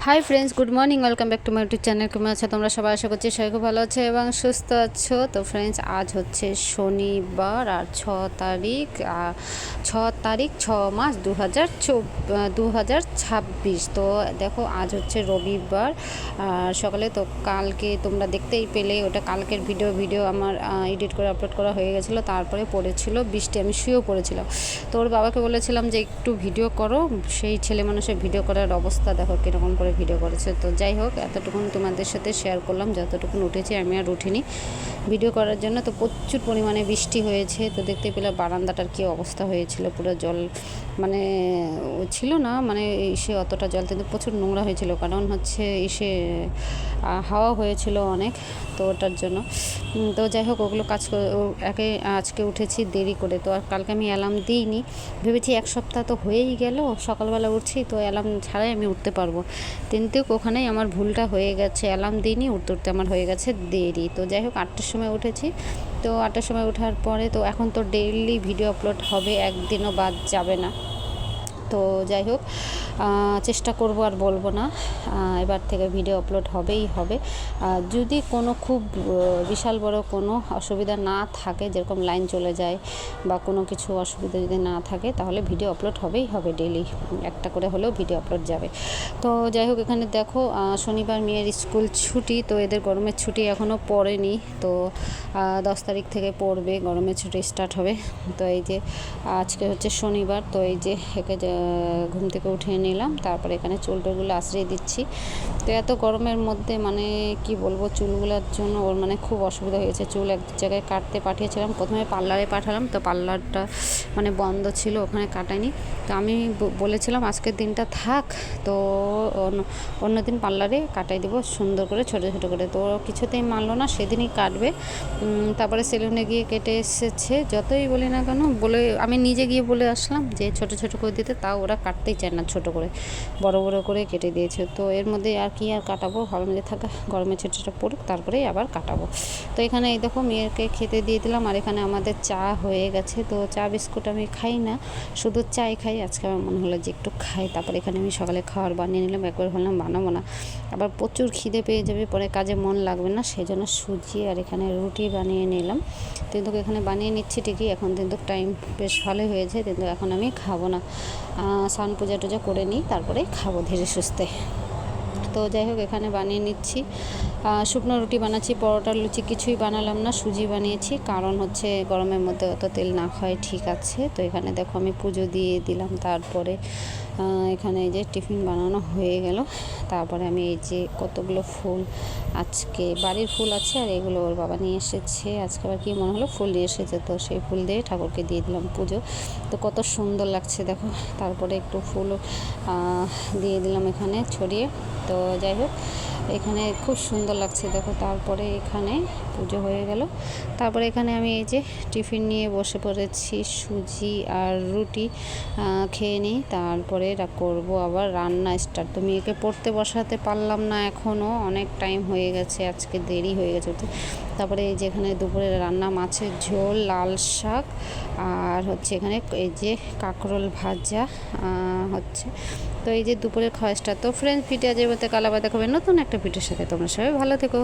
Hi friends, good morning, welcome back to my YouTube channel. কেমন আছো তোমরা সবাই? আশা করছি সবাই খুব ভালো আছে এবং সুস্থ আছো। তো ফ্রেন্ডস, আজ হচ্ছে শনিবার আর 6 তারিখ 6 মাস 2026। তো দেখো, আজ হচ্ছে রবিবার আর সকালে। তো কালকে তোমরা দেখতেই পেলে, ওটা কালকের ভিডিও আমার এডিট করে আপলোড করা হয়ে গেছিলো। তারপরে পড়েছিল বৃষ্টি, আমি শুয়েও পড়েছিলাম। তো ওর বাবাকে বলেছিলাম যে একটু ভিডিও করো। সেই ছেলে মানুষের ভিডিও করার অবস্থা দেখো কীরকম করে ভিডিও করেছে। তো যাই হোক, এতটুকুন তোমাদের সাথে শেয়ার করলাম, যতটুকুন উঠেছে। আমি আর উঠিনি ভিডিও করার জন্য। তো প্রচুর পরিমাণে বৃষ্টি হয়েছে। তো দেখতে পেলে বারান্দাটার কী অবস্থা হয়েছিল, পুরো জল মানে ছিল না, মানে এসে অতটা জল, কিন্তু প্রচুর নোংরা হয়েছিল, কারণ হচ্ছে এসে হাওয়া হয়েছিল অনেক। তো ওটার জন্য তো যাই হোক, ওগুলো কাজ করে আজকে উঠেছি দেরি করে। তো আর কালকে আমি অ্যালার্ম দিইনি, ভেবেছি এক সপ্তাহ তো হয়েই গেল, সকালবেলা উঠছি তো অ্যালার্ম ছাড়াই আমি উঠতে পারবো। কিন্তু ওখানেই আমার ভুলটা হয়ে গেছে, অ্যালার্ম দিইনি, উঠতে আমার হয়ে গেছে দেরি। তো যাই হোক, 8টার সময় উঠেছি। তো 8টার সময় ওঠার পরে তো এখন তো ডেইলি ভিডিও আপলোড হবে, একদিনও বাদ যাবে না। তো যাই হোক, চেষ্টা করব, আর বলবো না, এবার থেকে ভিডিও আপলোড হবেই হবে। যদি কোনো খুব বিশাল বড় কোনো অসুবিধা না থাকে, যেরকম লাইন চলে যায় বা কোনো কিছু অসুবিধা যদি না থাকে, তাহলে ভিডিও আপলোড হবেই হবে, ডেইলি একটা করে হলেও ভিডিও আপলোড যাবে। তো যাই হোক, এখানে দেখো, শনিবার মেয়ের স্কুল ছুটি। তো এদের গরমের ছুটি এখনও পড়েনি, তো 10 তারিখ থেকে পড়বে, গরমের ছুটি স্টার্ট হবে। তো এই যে আজকে হচ্ছে শনিবার, তো এই যে একে ঘুম থেকে উঠিয়ে নিলাম, তারপরে এখানে চুলগুলো আশ্রয় দিচ্ছি। তো এত গরমের মধ্যে মানে কি বলবো, চুলগুলোর জন্য ওর মানে খুব অসুবিধা হয়েছে। চুল এক জায়গায় কাটতে পাঠিয়েছিলাম, প্রথমে পার্লারে পাঠালাম, তো পার্লারটা মানে বন্ধ ছিল, ওখানে কাটায়নি। তো আমি বলেছিলাম আজকের দিনটা থাক, তো অন্যদিন পার্লারে কাটাই দেবো সুন্দর করে, ছোটো ছোটো করে। তো কিছুতেই মানলো না, সেদিনই কাটবে। তারপরে সেলুনে গিয়ে কেটে এসেছে। যতই বলি না কেন, আমি নিজে গিয়ে বলে আসলাম যে ছোটো ছোটো করে দিতে, তাও ওরা কাটতেই চায় না, ছোটো করে বড় বড় করে কেটে দিয়েছে। তো এর মধ্যে আর কি আর কাটাবো, ঘরের মধ্যে থাকা, গরমে ছোটো পড়ুক, তারপরেই আবার কাটাবো। তো এখানে এই দেখো, মেয়েকে খেতে দিয়ে দিলাম। আর এখানে আমাদের চা হয়ে গেছে। তো চা বিস্কুট আমি খাই না, শুধু চাই খাই। আজকে আমার মনে হলো যে একটু খাই। তারপরে এখানে আমি সকালে খাবার বানিয়ে নিলাম, একবার ভাবলাম বানাবো না, আবার প্রচুর খিদে পেয়ে যাবে, পরে কাজে মন লাগবে না, সেই জন্য সুজি আর এখানে রুটি বানিয়ে নিলাম। কিন্তু এখানে বানিয়ে নিচ্ছি ঠিকই, এখন কিন্তু টাইম বেশ ভালোই হয়েছে, কিন্তু এখন আমি খাবো না, স্নান পূজা টুজা করে নিই, তারপরে খাবো ধীরে সুস্থে। তো যাই হোক, এখানে বানিয়ে নিচ্ছি, শুকনো রুটি বানাচ্ছি, পরোটা লুচি কিছুই বানালাম না, সুজি বানিয়েছি, কারণ হচ্ছে গরমের মধ্যে অত তেল না খাওয়াই ঠিক আছে। তো এখানে দেখো, আমি পুজো দিয়ে দিলাম, তারপরে এখানে এই যে টিফিন বানানো হয়ে গেল। তারপরে আমি এই যে কতগুলো ফুল, আজকে বাড়ির ফুল আছে, আর এগুলো ওর বাবা নিয়ে এসেছে। আজকে আবার কি মনে হলো, ফুল নিয়ে এসেছে, তো সেই ফুল দিয়ে ঠাকুরকে দিয়ে দিলাম পুজো। তো কত সুন্দর লাগছে দেখো। তারপরে একটু ফুল দিয়ে দিলাম এখানে ছড়িয়ে। তো যাই হোক, এখানে খুব সুন্দর লাগছে দেখো। তারপরে এখানে পুজো হয়ে গেল। তারপরে এখানে আমি এই যে টিফিন নিয়ে বসে পড়েছি, সুজি আর রুটি খেয়ে নিই, তারপরে করব আবার রান্না স্টার্ট। তো মেয়েকে পড়তে বসাতে পারলাম না, এখনও অনেক টাইম হয়ে গেছে, আজকে দেরি হয়ে গেছে। তারপরে এই যে এখানে দুপুরে রান্না, মাছের ঝোল, লাল শাক, আর হচ্ছে এখানে এই যে কাঁকরোল ভাজা হচ্ছে। তো এই যে দুপুরের খাওয়াটা। তো ফ্রেন্ডস, ভিডিও আজ বলতে কাল আবার দেখাবে নতুন একটা ভিডিওর সাথে। তোমরা সবাই ভালো থেকো।